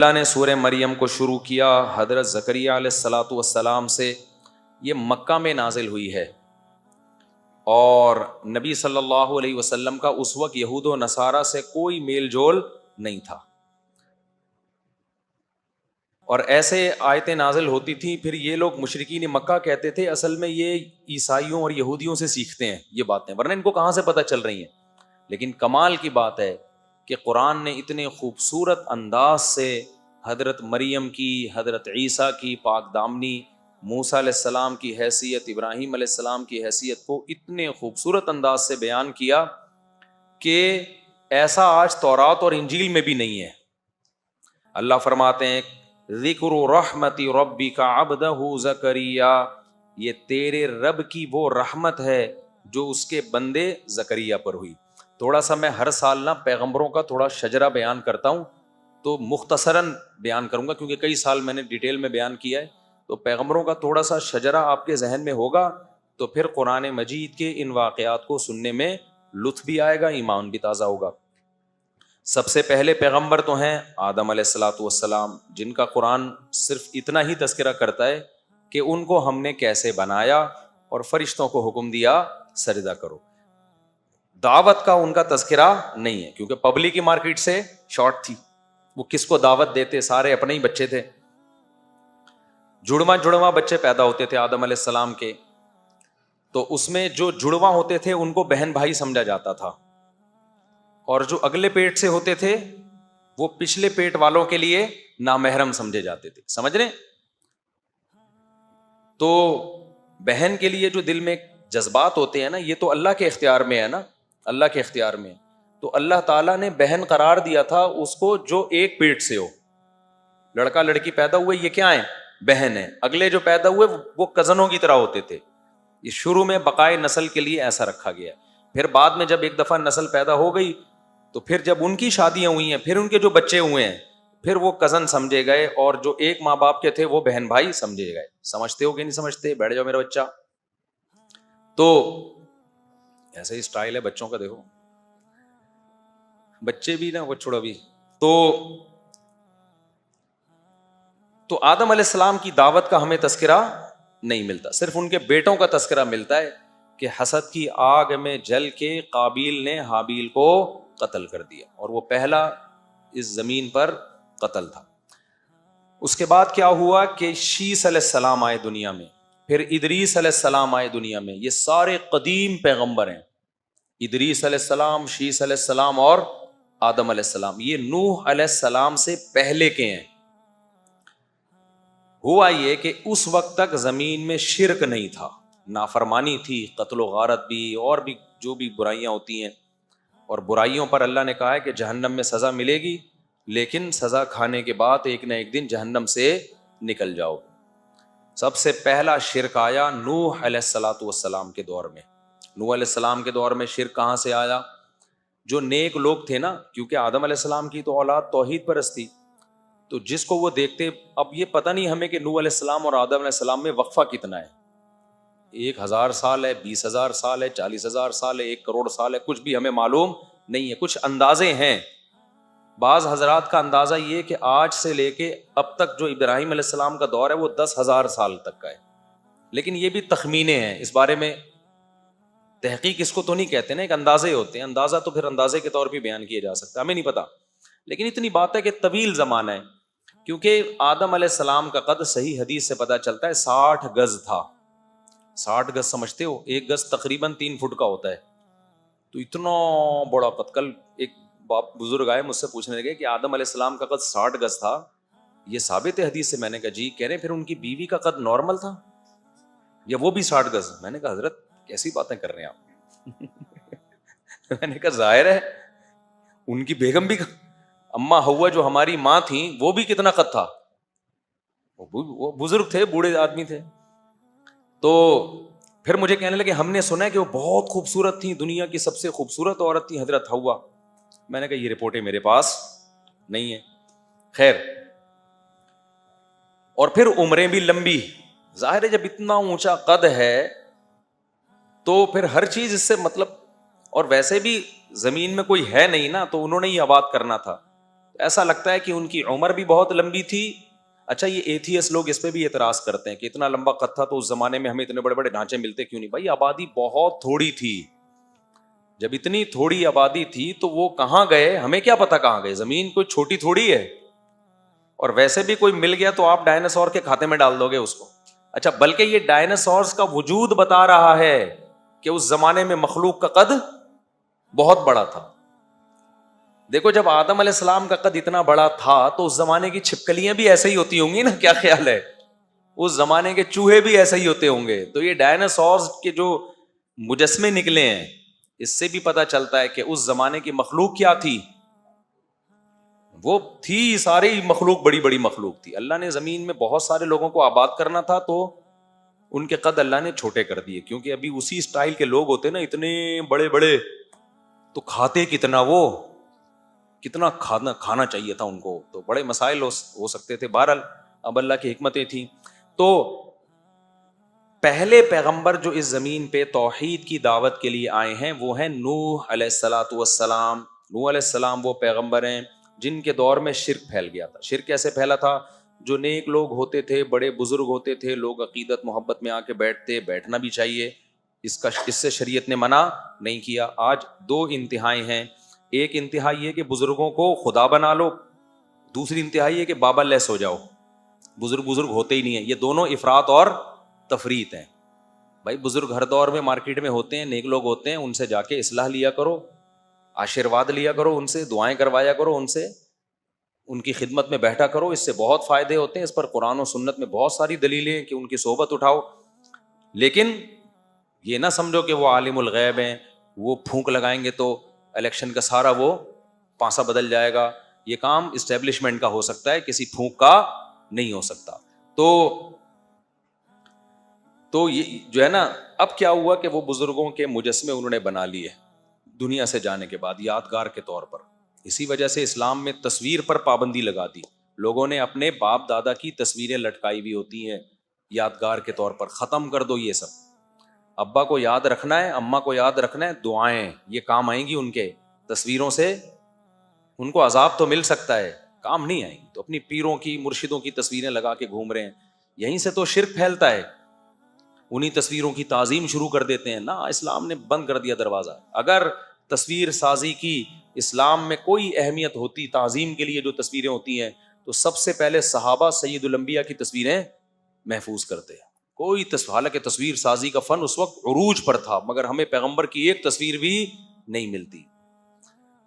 اللہ نے سورہ مریم کو شروع کیا حضرت زکریا علیہ الصلاۃ والسلام سے. یہ مکہ میں نازل ہوئی ہے اور نبی صلی اللہ علیہ وسلم کا اس وقت یہود و نصارہ سے کوئی میل جول نہیں تھا، اور ایسے آیتیں نازل ہوتی تھیں. پھر یہ لوگ مشرکین مکہ کہتے تھے اصل میں یہ عیسائیوں اور یہودیوں سے سیکھتے ہیں یہ باتیں، ورنہ ان کو کہاں سے پتہ چل رہی ہیں. لیکن کمال کی بات ہے کہ قرآن نے اتنے خوبصورت انداز سے حضرت مریم کی، حضرت عیسیٰ کی پاک دامنی، موسیٰ علیہ السلام کی حیثیت، ابراہیم علیہ السلام کی حیثیت کو اتنے خوبصورت انداز سے بیان کیا کہ ایسا آج تورات اور انجیل میں بھی نہیں ہے. اللہ فرماتے ہیں ذکر رحمت ربک عبدہ زکریا، یہ تیرے رب کی وہ رحمت ہے جو اس کے بندے زکریا پر ہوئی. تھوڑا سا میں ہر سال نا پیغمبروں کا تھوڑا شجرہ بیان کرتا ہوں، تو مختصراً بیان کروں گا کیونکہ کئی سال میں نے ڈیٹیل میں بیان کیا ہے. تو پیغمبروں کا تھوڑا سا شجرہ آپ کے ذہن میں ہوگا تو پھر قرآن مجید کے ان واقعات کو سننے میں لطف بھی آئے گا، ایمان بھی تازہ ہوگا. سب سے پہلے پیغمبر تو ہیں آدم علیہ الصلاۃ والسلام، جن کا قرآن صرف اتنا ہی تذکرہ کرتا ہے کہ ان کو ہم نے کیسے بنایا اور فرشتوں کو حکم دیا سجدہ کرو. دعوت کا ان کا تذکرہ نہیں ہے کیونکہ پبلک کی مارکیٹ سے شارٹ تھی، وہ کس کو دعوت دیتے، سارے اپنے ہی بچے تھے. جڑواں بچے پیدا ہوتے تھے آدم علیہ السلام کے، تو اس میں جو جڑواں ہوتے تھے ان کو بہن بھائی سمجھا جاتا تھا، اور جو اگلے پیٹ سے ہوتے تھے وہ پچھلے پیٹ والوں کے لیے نامحرم سمجھے جاتے تھے. سمجھ رہے؟ تو بہن کے لیے جو دل میں جذبات ہوتے ہیں نا، یہ تو اللہ کے اختیار میں ہے نا، اللہ کے اختیار میں. تو اللہ تعالیٰ نے بہن قرار دیا تھا اس کو جو ایک پیٹ سے ہو. لڑکا لڑکی پیدا ہوئے یہ کیا ہے؟ بہن ہے. اگلے جو پیدا ہوئے وہ کزنوں کی طرح ہوتے تھے. یہ شروع میں بقائے نسل کے لیے ایسا رکھا گیا. پھر بعد میں جب ایک دفعہ نسل پیدا ہو گئی تو پھر جب ان کی شادیاں ہوئی ہیں، پھر ان کے جو بچے ہوئے ہیں، پھر وہ کزن سمجھے گئے، اور جو ایک ماں باپ کے تھے وہ بہن بھائی سمجھے گئے. سمجھتے ہو کہ نہیں سمجھتے؟ بیٹھ جاؤ میرا بچہ. تو ایسا ہی سٹائل ہے بچوں کا، دیکھو بچے بھی نا وہ چھوڑا بھی. تو آدم علیہ السلام کی دعوت کا ہمیں تذکرہ نہیں ملتا، صرف ان کے بیٹوں کا تذکرہ ملتا ہے کہ حسد کی آگ میں جل کے قابیل نے حابیل کو قتل کر دیا، اور وہ پہلا اس زمین پر قتل تھا. اس کے بعد کیا ہوا کہ شیس علیہ السلام آئے دنیا میں، پھر ادریس علیہ السلام آئے دنیا میں. یہ سارے قدیم پیغمبر ہیں، ادریس علیہ السلام، شیس علیہ السلام اور آدم علیہ السلام. یہ نوح علیہ السلام سے پہلے کے ہیں. ہوا یہ کہ اس وقت تک زمین میں شرک نہیں تھا، نافرمانی تھی، قتل و غارت بھی، اور بھی جو بھی برائیاں ہوتی ہیں. اور برائیوں پر اللہ نے کہا ہے کہ جہنم میں سزا ملے گی، لیکن سزا کھانے کے بعد ایک نہ ایک دن جہنم سے نکل جاؤ. سب سے پہلا شرک آیا نوح علیہ الصلاۃ والسلام کے دور میں. نوح علیہ السلام کے دور میں شرک کہاں سے آیا؟ جو نیک لوگ تھے نا، کیونکہ آدم علیہ السلام کی تو اولاد توحید پرست تھی، تو جس کو وہ دیکھتے، اب یہ پتہ نہیں ہمیں کہ نوح علیہ السلام اور آدم علیہ السلام میں وقفہ کتنا ہے، 1000 سال ہے، 20,000 سال ہے، 40,000 سال ہے، 1 کروڑ سال ہے، کچھ بھی ہمیں معلوم نہیں ہے. کچھ اندازے ہیں. بعض حضرات کا اندازہ یہ کہ آج سے لے کے اب تک جو ابراہیم علیہ السلام کا دور ہے وہ 10,000 سال تک کا ہے. لیکن یہ بھی تخمینے ہیں، اس بارے میں تحقیق اس کو تو نہیں کہتے نا، ایک اندازے ہوتے ہیں. اندازہ تو پھر اندازے کے طور پہ بیان کیا جا سکتا ہے، ہمیں نہیں پتا. لیکن اتنی بات ہے کہ طویل زمانہ ہے، کیونکہ آدم علیہ السلام کا قد صحیح حدیث سے پتہ چلتا ہے 60 گز تھا. 60 گز سمجھتے ہو؟ 1 گز تقریباً 3 فٹ کا ہوتا ہے. تو اتنا بڑا قد. کل ایک باپ بزرگ آئے مجھ سے پوچھنے لگے کہ آدم علیہ السلام کا قد 60 گز تھا، یہ ثابت ہے حدیث سے؟ میں نے کہا جی. کہہ رہے پھر ان کی بیوی کا قد نارمل تھا یا وہ بھی 60 گز؟ میں نے کہا حضرت کیسی باتیں کر رہے ہیں آپ. میں نے کہا ظاہر ہے ان کی بیگم بھی، اما ہوا جو ہماری ماں تھیں، وہ بھی کتنا قد تھا، وہ بزرگ تھے، بوڑھے آدمی تھے. تو پھر مجھے کہنے لگے ہم نے سنا ہے کہ وہ بہت خوبصورت تھیں، دنیا کی سب سے خوبصورت عورت تھی حضرت ہوا. میں نے کہا یہ رپورٹیں میرے پاس نہیں ہیں. خیر، اور پھر عمریں بھی لمبی. ظاہر ہے جب اتنا اونچا قد ہے تو پھر ہر چیز اس سے مطلب، اور ویسے بھی زمین میں کوئی ہے نہیں نا، تو انہوں نے ہی آباد کرنا تھا. ایسا لگتا ہے کہ ان کی عمر بھی بہت لمبی تھی. اچھا یہ ایتھیس لوگ اس پہ بھی اعتراض کرتے ہیں کہ اتنا لمبا قد تھا تو اس زمانے میں ہمیں اتنے بڑے بڑے ڈھانچے ملتے کیوں نہیں؟ بھائی آبادی بہت تھوڑی تھی. جب اتنی تھوڑی آبادی تھی تو وہ کہاں گئے ہمیں کیا پتا کہاں گئے؟ زمین کوئی چھوٹی تھوڑی ہے. اور ویسے بھی کوئی مل گیا تو آپ ڈائناسور کے کھاتے میں ڈال دو گے اس کو. اچھا بلکہ یہ ڈائناسورز کا وجود بتا رہا ہے کہ اس زمانے میں مخلوق کا قد بہت بڑا تھا. دیکھو جب آدم علیہ السلام کا قد اتنا بڑا تھا تو اس زمانے کی چھپکلیاں بھی ایسے ہی ہوتی ہوں گی نا, کیا خیال ہے؟ اس زمانے کے چوہے بھی ایسے ہی ہوتے ہوں گے. تو یہ ڈائناسورز کے جو مجسمے نکلے ہیں اس سے بھی پتا چلتا ہے کہ اس زمانے کی مخلوق کیا تھی. وہ تھی ساری مخلوق بڑی بڑی مخلوق تھی. اللہ نے زمین میں بہت سارے لوگوں کو آباد کرنا تھا تو ان کے قد اللہ نے چھوٹے کر دیے, کیونکہ ابھی اسی سٹائل کے لوگ ہوتے نا اتنے بڑے بڑے, تو کھاتے کتنا, وہ کتنا کھانا چاہیے تھا ان کو, تو بڑے مسائل ہو سکتے تھے. بہرحال اب اللہ کی حکمتیں تھیں. تو پہلے پیغمبر جو اس زمین پہ توحید کی دعوت کے لیے آئے ہیں وہ ہیں نوح علیہ الصلوۃ والسلام. نوح علیہ السلام وہ پیغمبر ہیں جن کے دور میں شرک پھیل گیا تھا. شرک کیسے پھیلا تھا؟ جو نیک لوگ ہوتے تھے, بڑے بزرگ ہوتے تھے, لوگ عقیدت محبت میں آ کے بیٹھنا بھی چاہیے, اس سے شریعت نے منع نہیں کیا. آج دو انتہائی ہیں, ایک انتہا یہ کہ بزرگوں کو خدا بنا لو, دوسری انتہا یہ کہ بابا لیس ہو جاؤ, بزرگ ہوتے ہی نہیں ہیں. یہ دونوں افراط اور تفریط ہیں. بھائی بزرگ ہر دور میں مارکیٹ میں ہوتے ہیں, نیک لوگ ہوتے ہیں, ان سے جا کے اصلاح لیا کرو, آشیرواد لیا کرو, ان سے دعائیں کروایا کرو, ان سے ان کی خدمت میں بیٹھا کرو, اس سے بہت فائدے ہوتے ہیں. اس پر قرآن و سنت میں بہت ساری دلیلیں ہیں کہ ان کی صحبت اٹھاؤ. لیکن یہ نہ سمجھو کہ وہ عالم الغیب ہیں, وہ پھونک لگائیں گے تو الیکشن کا سارا وہ پانسا بدل جائے گا. یہ کام اسٹیبلشمنٹ کا ہو سکتا ہے, کسی پھونک کا نہیں ہو سکتا. تو یہ جو ہے نا, اب کیا ہوا کہ وہ بزرگوں کے مجسمے انہوں نے بنا لیے دنیا سے جانے کے بعد یادگار کے طور پر. اسی وجہ سے اسلام میں تصویر پر پابندی لگا دی. لوگوں نے اپنے باپ دادا کی تصویریں لٹکائی ہوئی ہوتی ہیں یادگار کے طور پر. ختم کر دو یہ سب. ابا کو یاد رکھنا ہے, اماں کو یاد رکھنا ہے, دعائیں یہ کام آئیں گی ان کے. تصویروں سے ان کو عذاب تو مل سکتا ہے, کام نہیں آئیں گی. تو اپنی پیروں کی مرشدوں کی تصویریں لگا کے گھوم رہے ہیں, یہیں سے تو شرک پھیلتا ہے. انہی تصویروں کی تعظیم شروع کر دیتے ہیں نا. اسلام نے بند کر دیا دروازہ. اگر تصویر سازی کی اسلام میں کوئی اہمیت ہوتی تعظیم کے لیے جو تصویریں ہوتی ہیں, تو سب سے پہلے صحابہ سید الانبیاء کی تصویریں محفوظ کرتے ہیں. کوئی حالانکہ تصویر سازی کا فن اس وقت عروج پر تھا, مگر ہمیں پیغمبر کی ایک تصویر بھی نہیں ملتی.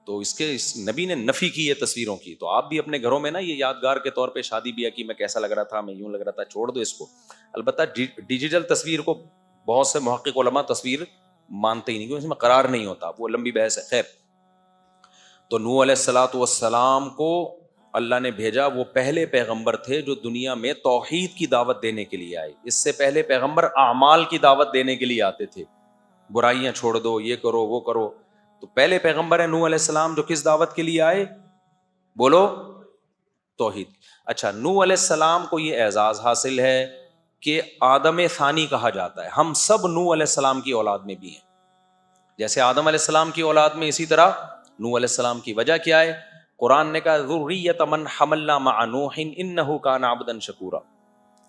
تو اس نبی نے نفی کی ہے تصویروں کی. تو آپ بھی اپنے گھروں میں نا یہ یادگار کے طور پہ شادی بیاہ کی, میں کیسا لگ رہا تھا, میں یوں لگ رہا تھا, چھوڑ دو اس کو. البتہ ڈیجیٹل تصویر کو بہت سے محقق علماء تصویر مانتے ہی نہیں, کیونکہ اس میں قرار نہیں ہوتا, وہ لمبی بحث ہے. خیر, تو نوح علیہ الصلوۃ والسلام کو اللہ نے بھیجا. وہ پہلے پیغمبر تھے جو دنیا میں توحید کی دعوت دینے کے لیے آئے. اس سے پہلے پیغمبر اعمال کی دعوت دینے کے لیے آتے تھے, برائیاں چھوڑ دو, یہ کرو وہ کرو. تو پہلے پیغمبر ہے نوح علیہ السلام جو کس دعوت کے لیے آئے؟ بولو, توحید. اچھا, نوح علیہ السلام کو یہ اعزاز حاصل ہے کہ آدم ثانی کہا جاتا ہے. ہم سب نوح علیہ السلام کی اولاد میں بھی ہیں. جیسے آدم علیہ السلام کی اولاد میں, اسی طرح نوح علیہ السلام کی. وجہ کیا ہے؟ قرآن نے کہا ذریۃ من حملنا مع نوح انہ کان عبدا شکورا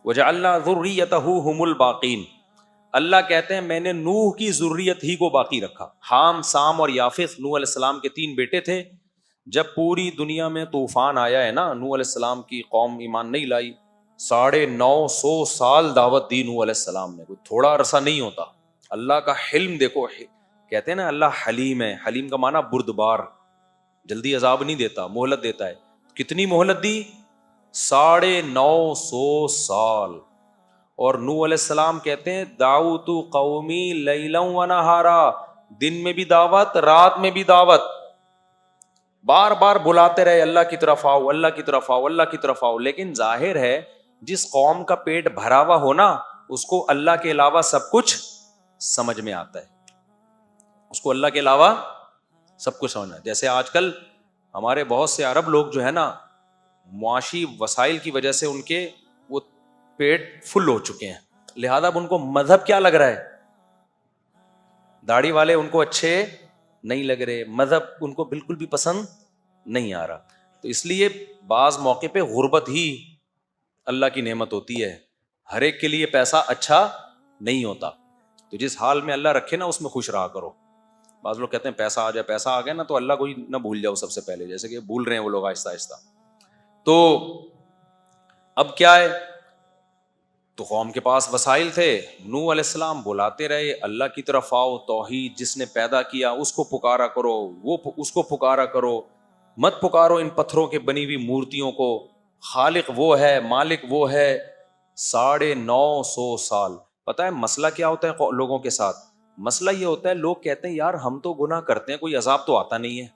وجعلنا ذریتہ هم الباقین. اللہ کہتے ہیں میں نے نوح کی ذریت ہی کو باقی رکھا. حام, سام اور یافث نوح علیہ السلام کے 3 بیٹے تھے. جب پوری دنیا میں طوفان آیا ہے نا, نوح علیہ السلام کی قوم ایمان نہیں لائی. 950 سال دعوت دی نوح علیہ السلام نے, کوئی تھوڑا عرصہ نہیں ہوتا. اللہ کا حلم دیکھو, کہتے ہیں نا اللہ حلیم ہے. حلیم کا معنی بردبار, جلدی عذاب نہیں دیتا, مہلت دیتا ہے. کتنی مہلت دی؟ 950 سال. اور نوح علیہ السلام کہتے ہیں دعوت قومی لیلا و نہارا, دن میں بھی دعوت, رات میں بھی دعوت. بار بار بلاتے رہے اللہ کی طرف آؤ, اللہ کی طرف آؤ, اللہ کی طرف آؤ. لیکن ظاہر ہے جس قوم کا پیٹ بھرا ہوا ہونا اس کو اللہ کے علاوہ سب کچھ سمجھ میں آتا ہے, اس کو اللہ کے علاوہ سب کچھ سمجھنا. جیسے آج کل ہمارے بہت سے عرب لوگ جو ہے نا, معاشی وسائل کی وجہ سے ان کے وہ پیٹ فل ہو چکے ہیں, لہذا اب ان کو مذہب کیا لگ رہا ہے؟ داڑھی والے ان کو اچھے نہیں لگ رہے, مذہب ان کو بالکل بھی پسند نہیں آ رہا. تو اس لیے بعض موقع پہ غربت ہی اللہ کی نعمت ہوتی ہے. ہر ایک کے لیے پیسہ اچھا نہیں ہوتا. تو جس حال میں اللہ رکھے نا اس میں خوش رہا کرو. بعض لوگ کہتے ہیں پیسہ آ جائے، پیسہ آ گیا نا تو اللہ کو ہی نہ بھول جاؤ سب سے پہلے، جیسے کہ بھول رہے ہیں وہ لوگ آہستہ آہستہ. تو اب کیا ہے، تو قوم کے پاس وسائل تھے، نوح علیہ السلام بلاتے رہے اللہ کی طرف آؤ، توحید جس نے پیدا کیا اس کو پکارا کرو، وہ اس کو پکارا کرو، مت پکارو ان پتھروں کے بنی ہوئی مورتیوں کو. خالق وہ ہے، مالک وہ ہے. 950 سال. پتہ ہے مسئلہ کیا ہوتا ہے لوگوں کے ساتھ؟ مسئلہ یہ ہوتا ہے لوگ کہتے ہیں یار ہم تو گناہ کرتے ہیں، کوئی عذاب تو آتا نہیں ہے.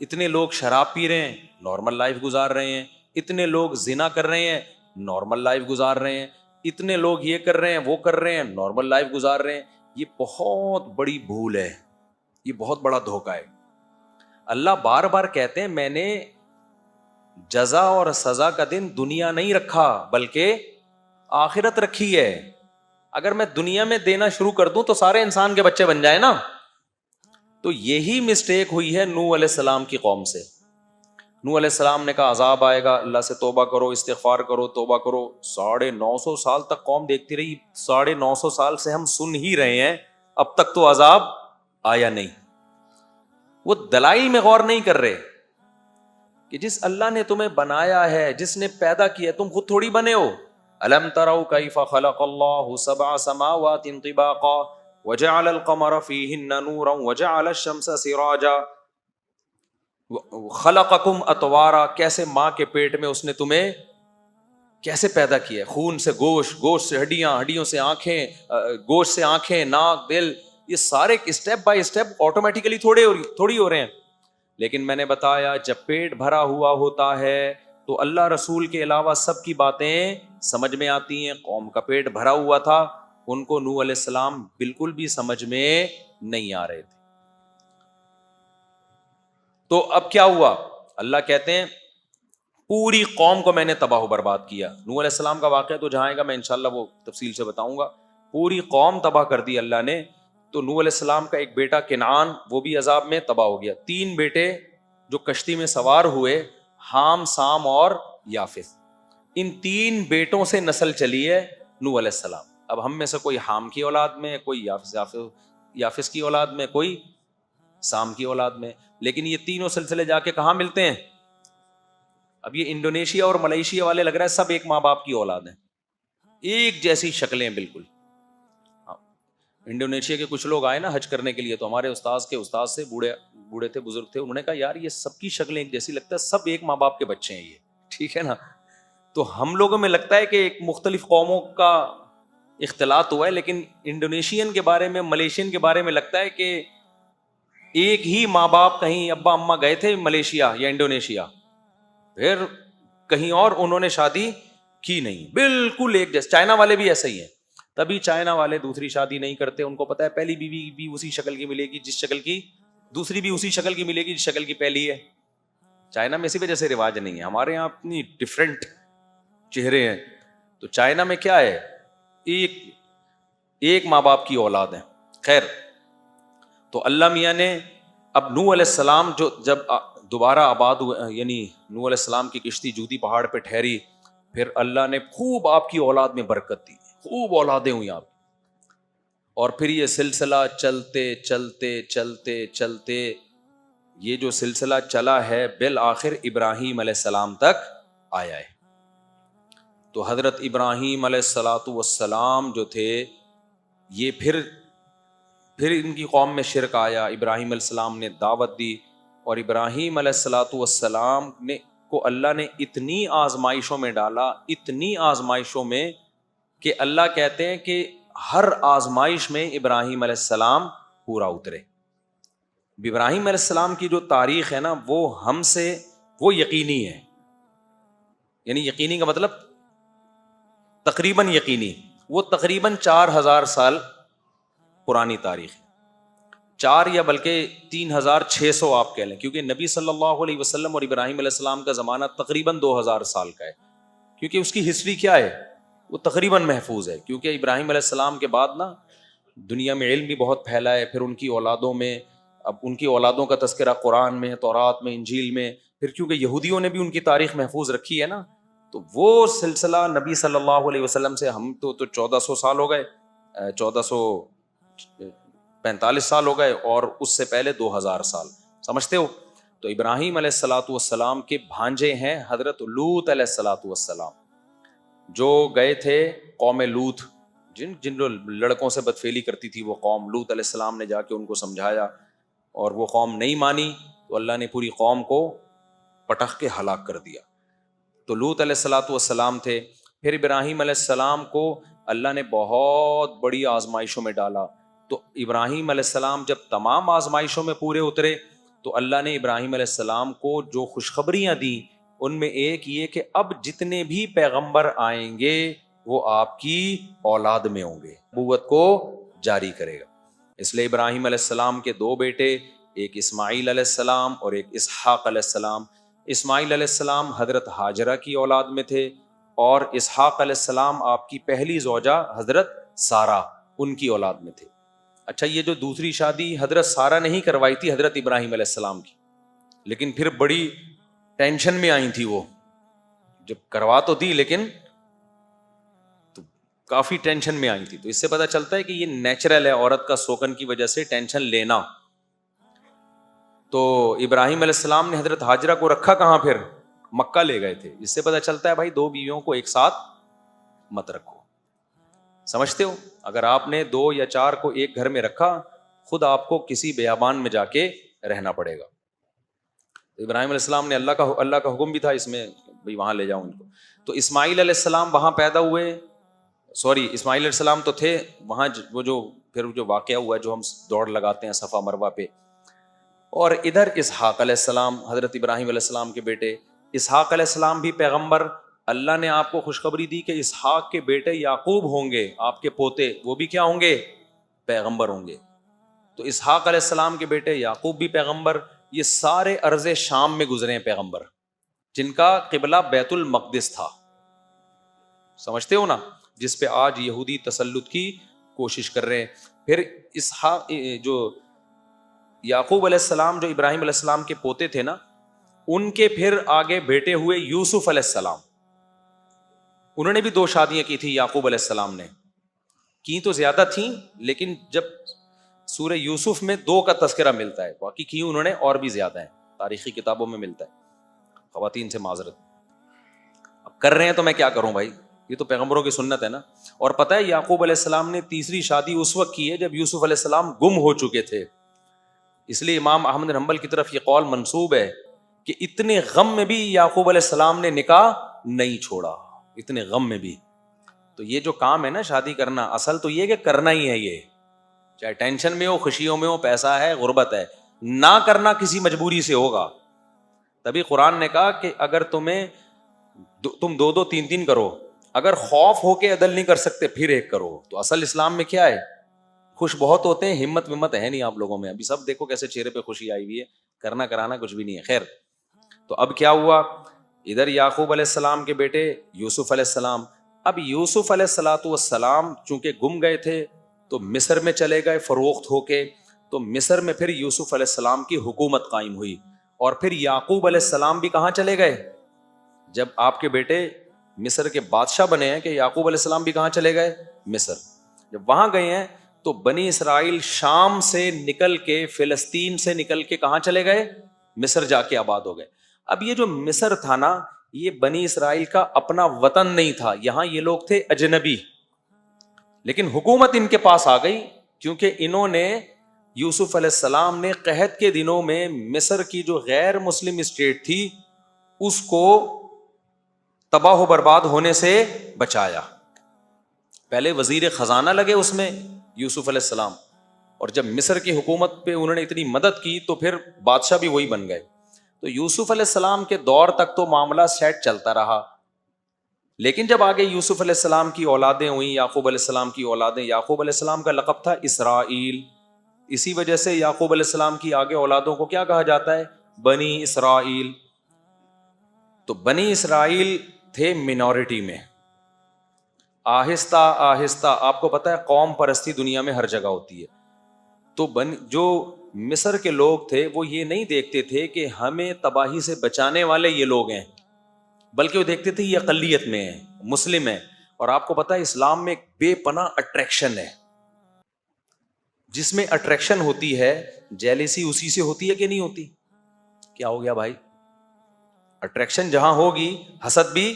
اتنے لوگ شراب پی رہے ہیں، نارمل لائف گزار رہے ہیں. اتنے لوگ زنا کر رہے ہیں، نارمل لائف گزار رہے ہیں. اتنے لوگ یہ کر رہے ہیں، وہ کر رہے ہیں، نارمل لائف گزار رہے ہیں. یہ بہت بڑی بھول ہے، یہ بہت بڑا دھوکہ ہے. اللہ بار بار کہتے ہیں میں نے جزا اور سزا کا دن دنیا نہیں رکھا بلکہ آخرت رکھی ہے. اگر میں دنیا میں دینا شروع کر دوں تو سارے انسان کے بچے بن جائیں نا. تو یہی مسٹیک ہوئی ہے نوح علیہ السلام کی قوم سے. نوح علیہ السلام نے کہا عذاب آئے گا، اللہ سے توبہ کرو، استغفار کرو، توبہ کرو. 950 سال تک قوم دیکھتی رہی. 950 سال سے ہم سن ہی رہے ہیں، اب تک تو عذاب آیا نہیں. وہ دلائل میں غور نہیں کر رہے کہ جس اللہ نے تمہیں بنایا ہے، جس نے پیدا کیا، تم خود تھوڑی بنے ہو. الم تروا کیف خلق اللہ 7 سماوات طباقا وجعل القمر فیہن نورا وجعل الشمس سراجا خلقکم اطوارا. کیسے ماں کے پیٹ میں اس نے تمہیں کیسے پیدا کیا، خون سے گوشت، گوشت سے ہڈیاں، ہڈیوں سے آنکھیں، گوشت سے آنکھیں، ناک، دل. یہ سارے اسٹیپ بائی اسٹیپ آٹومیٹیکلی تھوڑی ہو رہے ہیں. لیکن میں نے بتایا جب پیٹ بھرا ہوا ہوتا ہے تو اللہ رسول کے علاوہ سب کی باتیں سمجھ میں آتی ہیں. قوم کا پیٹ بھرا ہوا تھا، ان کو نوح علیہ السلام بالکل بھی سمجھ میں نہیں آ رہے تھے. تو اب کیا ہوا؟ اللہ کہتے ہیں پوری قوم کو میں نے تباہ و برباد کیا. نوح علیہ السلام کا واقعہ تو جہاں آئے گا میں انشاءاللہ وہ تفصیل سے بتاؤں گا. پوری قوم تباہ کر دی اللہ نے. تو نوح علیہ السلام کا ایک بیٹا کنعان وہ بھی عذاب میں تباہ ہو گیا. 3 بیٹے جو کشتی میں سوار ہوئے، حام، سام اور یافس. ان 3 بیٹوں سے نسل چلی ہے نوح علیہ السلام. اب ہم میں سے کوئی حام کی اولاد میں، کوئی یافس کی اولاد میں، کوئی سام کی اولاد میں. لیکن یہ تینوں سلسلے جا کے کہاں ملتے ہیں؟ اب یہ انڈونیشیا اور ملیشیا والے لگ رہا ہے سب ایک ماں باپ کی اولاد ہیں، ایک جیسی شکلیں بالکل. انڈونیشیا کے کچھ لوگ آئے نا حج کرنے کے لیے، تو ہمارے استاد سے بوڑھے تھے، بزرگ تھے، انہوں نے کہا یار یہ سب کی شکلیں ایک جیسی، لگتا ہے سب ایک ماں باپ کے بچے ہیں یہ. ٹھیک ہے نا؟ تو ہم لوگوں میں لگتا ہے کہ ایک مختلف قوموں کا اختلاط ہوا ہے، لیکن انڈونیشین کے بارے میں، ملیشین کے بارے میں لگتا ہے کہ ایک ہی ماں باپ، کہیں ابا اماں گئے تھے ملیشیا یا انڈونیشیا، پھر کہیں اور انہوں نے شادی کی نہیں، بالکل ایک جیسے. چائنا والے بھی ایسے ہی ہیں، تبھی چائنا والے دوسری شادی نہیں کرتے. ان کو پتا ہے پہلی بیوی بھی اسی شکل کی ملے گی جس شکل کی دوسری بھی اسی شکل کی ملے گی جس شکل کی پہلی ہے. چائنا میں اسی وجہ سے رواج نہیں ہے. ہمارے یہاں اپنی ڈفرینٹ چہرے ہیں. تو چائنا میں کیا ہے، ایک ماں باپ کی اولاد ہے. خیر، تو اللہ میاں نے اب نوح علیہ السلام جب دوبارہ آباد ہوئے، یعنی نوح علیہ السلام کی کشتی جودی پہاڑ پہ ٹھہری، پھر اللہ نے خوب آپ کی اولاد میں برکت دی، خوب اولادیں ہوئی آپ. اور پھر یہ سلسلہ چلتے چلتے چلتے چلتے یہ جو سلسلہ چلا ہے بالآخر ابراہیم علیہ السلام تک آیا ہے. تو حضرت ابراہیم علیہ السلام جو تھے، یہ پھر ان کی قوم میں شرک آیا. ابراہیم علیہ السلام نے دعوت دی، اور ابراہیم علیہ السلام کو اللہ نے اتنی آزمائشوں میں ڈالا، اتنی آزمائشوں میں کہ اللہ کہتے ہیں کہ ہر آزمائش میں ابراہیم علیہ السلام پورا اترے. ابراہیم علیہ السلام کی جو تاریخ ہے نا، وہ یقینی ہے. یعنی یقینی کا مطلب تقریباً یقینی. وہ تقریباً 4000 سال پرانی تاریخ ہے، 4 یا بلکہ 3600 آپ کہہ لیں، کیونکہ نبی صلی اللہ علیہ وسلم اور ابراہیم علیہ السلام کا زمانہ تقریباً 2000 سال کا ہے. کیونکہ اس کی ہسٹری کیا ہے، وہ تقریباً محفوظ ہے. کیونکہ ابراہیم علیہ السلام کے بعد نا دنیا میں علم بھی بہت پھیلا ہے. پھر ان کی اولادوں میں، اب ان کی اولادوں کا تذکرہ قرآن میں، تورات میں، انجیل میں. پھر کیونکہ یہودیوں نے بھی ان کی تاریخ محفوظ رکھی ہے نا، تو وہ سلسلہ نبی صلی اللہ علیہ وسلم سے ہم تو 1400 سال ہو گئے، 1445 سال ہو گئے، اور اس سے پہلے 2000 سال، سمجھتے ہو؟ تو ابراہیم علیہ الصلوۃ والسلام کے بھانجے ہیں حضرت لوط علیہ الصلوۃ والسلام، جو گئے تھے قوم لوط، جن لڑکوں سے بدفعلی کرتی تھی وہ قوم، لوط علیہ السلام نے جا کے ان کو سمجھایا اور وہ قوم نہیں مانی، تو اللہ نے پوری قوم کو پٹخ کے ہلاک کر دیا۔ تو لوط علیہ الصلوۃ والسلام تھے۔ پھر ابراہیم علیہ السلام کو اللہ نے بہت بڑی آزمائشوں میں ڈالا، تو ابراہیم علیہ السلام جب تمام آزمائشوں میں پورے اترے تو اللہ نے ابراہیم علیہ السلام کو جو خوشخبریاں دی ان میں ایک یہ کہ اب جتنے بھی پیغمبر آئیں گے وہ آپ کی اولاد میں ہوں گے، نبوت کو جاری کرے گا۔ اس لیے ابراہیم علیہ السلام کے دو بیٹے، ایک اسماعیل علیہ السلام اور ایک اسحاق علیہ السلام۔ اسماعیل علیہ السلام حضرت ہاجرہ کی اولاد میں تھے، اور اسحاق علیہ السلام آپ کی پہلی زوجہ حضرت سارہ ان کی اولاد میں تھے۔ اچھا، یہ جو دوسری شادی حضرت سارہ نے ہی کروائی تھی حضرت ابراہیم علیہ السلام کی، لیکن پھر بڑی ٹینشن میں آئی تھی، وہ جب کروا تو دی لیکن تو کافی ٹینشن میں آئی تھی۔ تو اس سے پتہ چلتا ہے کہ یہ نیچرل ہے عورت کا سوکن کی وجہ سے ٹینشن لینا۔ تو ابراہیم علیہ السلام نے حضرت ہاجرہ کو رکھا کہاں؟ پھر مکہ لے گئے تھے۔ اس سے پتہ چلتا ہے بھائی دو بیویوں کو ایک ساتھ مت رکھو، سمجھتے ہو؟ اگر آپ نے 2 یا 4 کو ایک گھر میں رکھا، خود آپ کو کسی بیابان میں جا کے رہنا پڑے گا۔ ابراہیم علیہ السلام نے اللہ کا حکم بھی تھا اس میں، بھائی وہاں لے جاؤ ان کو۔ تو اسماعیل علیہ السلام وہاں پیدا ہوئے، اسماعیل علیہ السلام تو تھے وہاں، وہ جو پھر جو واقعہ ہوا جو ہم دوڑ لگاتے ہیں صفا مروہ پہ، اور ادھر اسحاق علیہ السلام حضرت ابراہیم علیہ السلام کے بیٹے۔ اسحاق علیہ السلام بھی پیغمبر، اللہ نے آپ کو خوشخبری دی کہ اسحاق کے بیٹے یعقوب ہوں گے، آپ کے پوتے، وہ بھی کیا ہوں گے؟ پیغمبر ہوں گے۔ تو اسحاق علیہ السلام کے بیٹے یعقوب بھی پیغمبر۔ یہ سارے ارض شام میں گزرے ہیں پیغمبر، جن کا قبلہ بیت المقدس تھا، سمجھتے ہو نا، جس پہ آج یہودی تسلط کی کوشش کر رہے ہیں۔ پھر اسحاق جو یعقوب علیہ السلام جو ابراہیم علیہ السلام کے پوتے تھے نا، ان کے پھر آگے بیٹے ہوئے یوسف علیہ السلام۔ انہوں نے بھی 2 شادیاں کی تھی یعقوب علیہ السلام نے، کی تو زیادہ تھیں لیکن جب سورہ یوسف میں 2 کا تذکرہ ملتا ہے، باقی کی انہوں نے اور بھی زیادہ ہیں، تاریخی کتابوں میں ملتا ہے۔ خواتین سے معذرت، اب کر رہے ہیں تو میں کیا کروں بھائی، یہ تو پیغمبروں کی سنت ہے نا۔ اور پتہ ہے یعقوب علیہ السلام نے تیسری شادی اس وقت کی ہے جب یوسف علیہ السلام گم ہو چکے تھے، اس لیے امام احمد بن حنبل کی طرف یہ قول منسوب ہے کہ اتنے غم میں بھی یعقوب علیہ السلام نے نکاح نہیں چھوڑا، اتنے غم میں بھی۔ تو یہ جو کام ہے نا شادی کرنا، اصل تو یہ کہ کرنا ہی ہے، یہ چاہے ٹینشن میں ہو، خوشیوں میں ہو، پیسہ ہے، غربت ہے، نہ کرنا کسی مجبوری سے ہوگا۔ تبھی قرآن نے کہا کہ اگر تم 2 3 کرو، اگر خوف ہو کے عدل نہیں کر سکتے پھر 1 کرو۔ تو اصل اسلام میں کیا ہے؟ خوش بہت ہوتے ہیں، ہمت ہے نہیں آپ لوگوں میں، ابھی سب دیکھو کیسے چہرے پہ خوشی آئی ہوئی ہے، کرنا کرانا کچھ بھی نہیں ہے۔ خیر، تو اب کیا ہوا؟ ادھر یعقوب علیہ السلام کے بیٹے یوسف علیہ السلام۔ اب یوسف علیہ الصلوۃ والسلام چونکہ گم گئے تھے تو مصر میں چلے گئے فروخت ہو کے، تو مصر میں پھر یوسف علیہ السلام کی حکومت قائم ہوئی، اور پھر یعقوب علیہ السلام بھی کہاں چلے گئے؟ جب آپ کے بیٹے مصر کے بادشاہ بنے ہیں کہ یعقوب علیہ السلام بھی کہاں چلے گئے؟ مصر۔ جب وہاں گئے ہیں تو بنی اسرائیل شام سے نکل کے، فلسطین سے نکل کے کہاں چلے گئے؟ مصر جا کے آباد ہو گئے۔ اب یہ جو مصر تھا نا، یہ بنی اسرائیل کا اپنا وطن نہیں تھا، یہاں یہ لوگ تھے اجنبی، لیکن حکومت ان کے پاس آ گئی کیونکہ انہوں نے، یوسف علیہ السلام نے قحط کے دنوں میں مصر کی جو غیر مسلم اسٹیٹ تھی اس کو تباہ و برباد ہونے سے بچایا۔ پہلے وزیر خزانہ لگے اس میں یوسف علیہ السلام، اور جب مصر کی حکومت پہ انہوں نے اتنی مدد کی تو پھر بادشاہ بھی وہی بن گئے۔ تو یوسف علیہ السلام کے دور تک تو معاملہ سیٹ چلتا رہا، لیکن جب آگے یوسف علیہ السلام کی اولادیں ہوئیں، یعقوب علیہ السلام کی اولادیں، یعقوب علیہ السلام کا لقب تھا اسرائیل، اسی وجہ سے یعقوب علیہ السلام کی آگے اولادوں کو کیا کہا جاتا ہے؟ بنی اسرائیل۔ تو بنی اسرائیل تھے منورٹی میں۔ آہستہ آہستہ، آپ کو پتہ ہے قوم پرستی دنیا میں ہر جگہ ہوتی ہے، تو جو مصر کے لوگ تھے وہ یہ نہیں دیکھتے تھے کہ ہمیں تباہی سے بچانے والے یہ لوگ ہیں، بلکہ وہ دیکھتے تھے یہ اقلیت میں ہیں، مسلم ہیں. اور آپ کو پتا ہے اسلام میں ایک بے پناہ اٹریکشن ہے، جس میں اٹریکشن ہوتی ہے جیلیسی اسی سے ہوتی ہے کہ نہیں ہوتی؟ کیا ہو گیا بھائی؟ اٹریکشن جہاں ہوگی حسد بھی.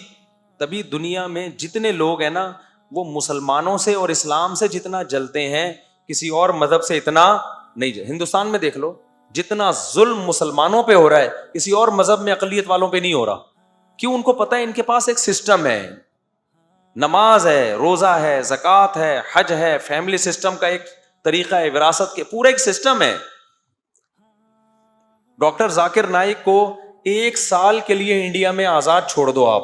تبھی دنیا میں جتنے لوگ ہیں نا وہ مسلمانوں سے اور اسلام سے جتنا جلتے ہیں کسی اور مذہب سے اتنا نہیں. ہندوستان میں دیکھ لو جتنا ظلم مسلمانوں پہ ہو رہا ہے کسی اور مذہب میں اقلیت والوں پہ نہیں ہو رہا. کیوں؟ ان کو پتا ہے ان کے پاس ایک سسٹم ہے، نماز ہے، روزہ ہے، زکوٰۃ ہے، حج ہے، فیملی سسٹم کا ایک طریقہ ہے، وراثت کے پورا ایک سسٹم ہے. ڈاکٹر ذاکر نائک کو 1 سال کے لیے انڈیا میں آزاد چھوڑ دو آپ،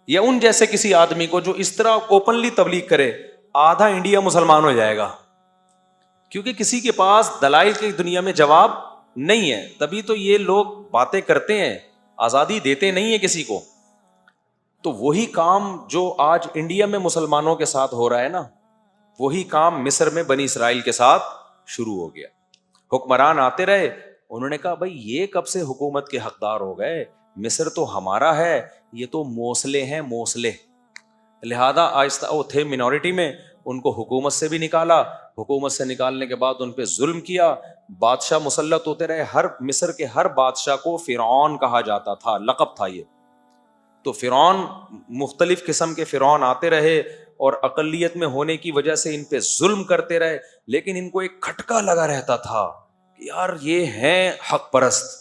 یا ان جیسے کسی آدمی کو جو اس طرح اوپنلی تبلیغ کرے، آدھا انڈیا مسلمان ہو جائے گا، کیونکہ کسی کے پاس دلائل کی دنیا میں جواب نہیں ہے. تبھی تو یہ لوگ باتیں کرتے ہیں، آزادی دیتے نہیں ہیں کسی کو. تو وہی کام جو آج انڈیا میں مسلمانوں کے ساتھ ہو رہا ہے نا، وہی کام مصر میں بنی اسرائیل کے ساتھ شروع ہو گیا. حکمران آتے رہے، انہوں نے کہا بھائی یہ کب سے حکومت کے حقدار ہو گئے؟ مصر تو ہمارا ہے، یہ تو موصلے ہیں، موصلے. لہذا آہستہ وہ تھے منورٹی میں، ان کو حکومت سے بھی نکالا. حکومت سے نکالنے کے بعد ان پہ ظلم کیا، بادشاہ مسلط ہوتے رہے. ہر مصر کے ہر بادشاہ کو فرعون کہا جاتا تھا، لقب تھا یہ. تو فرعون، مختلف قسم کے فرعون آتے رہے اور اقلیت میں ہونے کی وجہ سے ان پہ ظلم کرتے رہے. لیکن ان کو ایک کھٹکا لگا رہتا تھا کہ یار یہ ہیں حق پرست.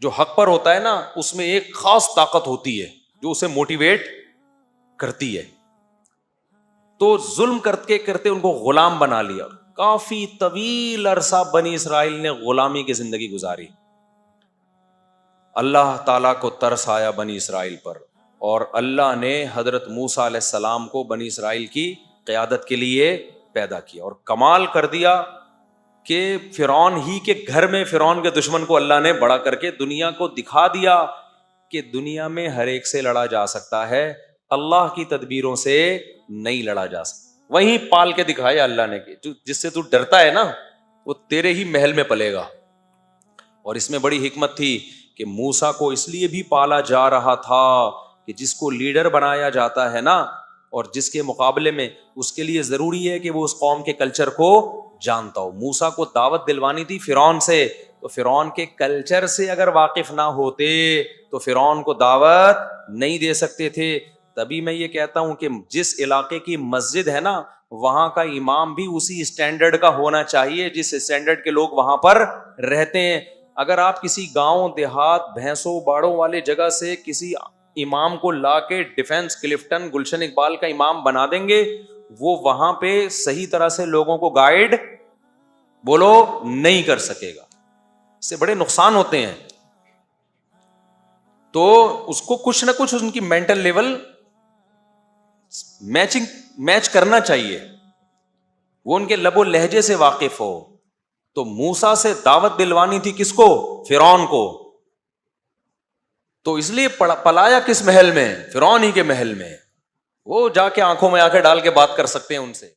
جو حق پر ہوتا ہے نا اس میں ایک خاص طاقت ہوتی ہے جو اسے موٹیویٹ کرتی ہے. تو ظلم کرتے کرتے ان کو غلام بنا لیا. کافی طویل عرصہ بنی اسرائیل نے غلامی کی زندگی گزاری. اللہ تعالیٰ کو ترس آیا بنی اسرائیل پر، اور اللہ نے حضرت موسیٰ علیہ السلام کو بنی اسرائیل کی قیادت کے لیے پیدا کیا. اور کمال کر دیا کہ فرعون ہی کے گھر میں فرعون کے دشمن کو اللہ نے بڑا کر کے دنیا کو دکھا دیا کہ دنیا میں ہر ایک سے لڑا جا سکتا ہے، اللہ کی تدبیروں سے نہیں لڑا جا سکتا. وہیں پال کے دکھایا اللہ نے کہ جس سے تو ڈرتا ہے نا وہ تیرے ہی محل میں پلے گا. اور اس میں بڑی حکمت تھی کہ موسیٰ کو اس لیے بھی پالا جا رہا تھا کہ جس کو لیڈر بنایا جاتا ہے نا، اور جس کے مقابلے میں اس کے لیے ضروری ہے کہ وہ اس قوم کے کلچر کو جانتا ہو. موسیٰ کو دعوت دلوانی تھی فرعون سے، تو فرعون کے کلچر سے اگر واقف نہ ہوتے تو فرعون کو دعوت نہیں دے سکتے تھے. تبھی میں یہ کہتا ہوں کہ جس علاقے کی مسجد ہے نا وہاں کا امام بھی اسی اسٹینڈرڈ کا ہونا چاہیے جس اسٹینڈرڈ کے لوگ وہاں پر رہتے ہیں. اگر آپ کسی گاؤں دیہات بھینسوں باڑوں والے جگہ سے کسی امام کو لا کے ڈیفینس کلفٹن گلشن اقبال کا امام بنا دیں گے، وہ وہاں پہ صحیح طرح سے لوگوں کو گائیڈ بولو نہیں کر سکے گا. اس سے بڑے نقصان ہوتے ہیں. تو اس کو کچھ نہ کچھ ان کی مینٹل لیول میچ کرنا چاہیے، وہ ان کے لب و لہجے سے واقف ہو. تو موسیٰ سے دعوت دلوانی تھی کس کو؟ فرعون کو. تو اس لیے پلایا کس محل میں؟ فرعون ہی کے محل میں. وہ جا کے آنکھوں میں آنکھیں ڈال کے بات کر سکتے ہیں ان سے.